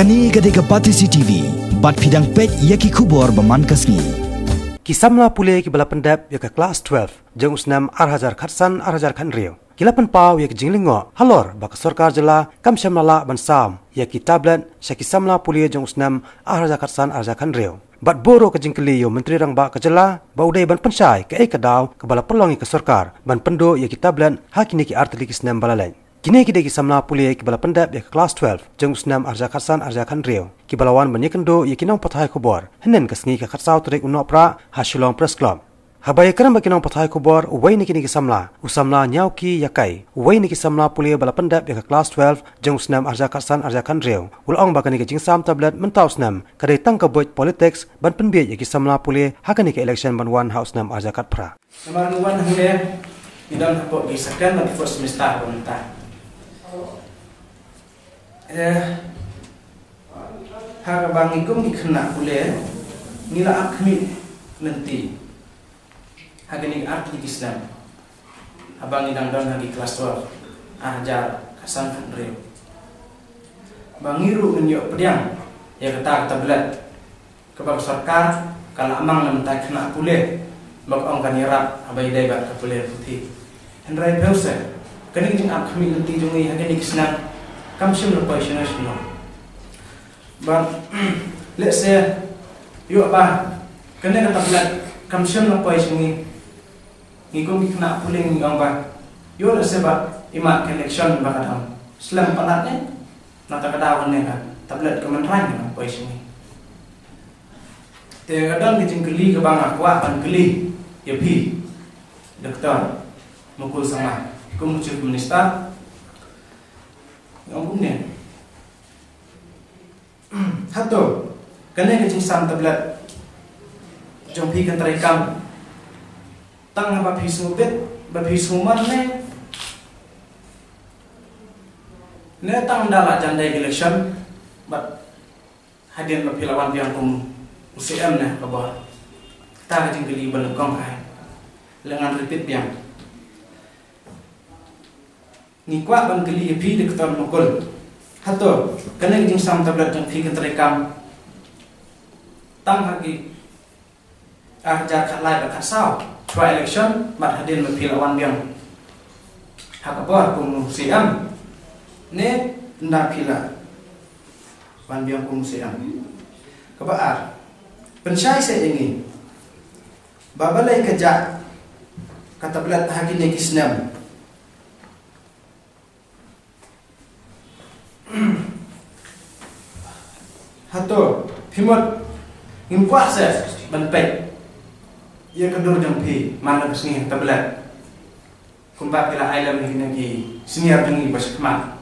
Kani gadega Batisi TV, bat pidang pet yaki kubor baman kasni. Kisamla pule ki bala pendap ya ke kelas 12 jeng usnam arhajar khatsan arhajar khan rio. Kilapan pau ya ke jinglingo halor bak sarkar jela kam shamlala bansam ya ki tablet shakisamla pule jeng usnam arhajar khatsan arhajar khan rio. Bat boro ke jingkeli yo menteri rang ba ke jela baudai ban pensai ke ekadaw ke bala pelongi ke sarkar ban pendo ya ki tablet hakini ki artli ki snam balalen. Kini kita kisamla puli ki bala pendap ya kelas 12 jeng usnam arja khatsan arja khan rio ki balawan banyekendo ya kinong pathai khobor henen kasngi ka khatsaw trek unok pra hasilong press club habay karam ba kinong pathai khobor uway ni kini kisamla usamla nyaw ki yakai uway ni kisamla puli bala pendap ya kelas 12 jeng usnam arja khatsan arja khan rio ulong ba kani ka jingsam tablet mentaw usnam kadai tang ka boj politics ban penbiet ya kisamla puli hakani ka election ban one house nam arja khat pra number 1 hune idang ko di second dan first semester bonta harga bang ikum di kena boleh nila akmi nanti harga ni arti Islam abang idang dan lagi kelas 12 ajar kasan kandre bang iru menyok pediang ya kata belat kepada sarkar kalau amang nam tak kena boleh bak ong kan irap abai dai bat ka boleh putih hendrai pause kani jing akmi nanti jungi harga ni Islam kam sim lo passion no but let's say you ba kena kata belat kam sim lo passion ni ko mi kena puling ang ba yo le seba ima connection ba kadam slam palatnya nata kadawan ne kan tablet kementerian ni passion ni te kadang di jingkeli ke bang akwa ban keli ya pi doktor mukul sama ko muncul minister Ngomong ni, hato, kena kecing sam tablet, jompi kan terekam, tang apa pisu bet, berpisu mana, ne tang dalak jandai election, but hadir berpilawan yang UCM ne kabar, kita kecing keli belengkong hai, lengan repeat yang. Ni kuat ban keli pi de ketar mukul hato kena jing sam tablet jang pi kan terekam tang hagi ajar kat lai kat saw try election mat hadin me pi lawan biang hak apa kum siam ne nda pila wan biang kum siam kebaar pensai se ini babalai kejak kata belat hagi ne kisnam hato pimot ngimpuak se benpek ia kedur jang pi mana kesini tablet kumpa pila ailam ni lagi senior jengi bas kemat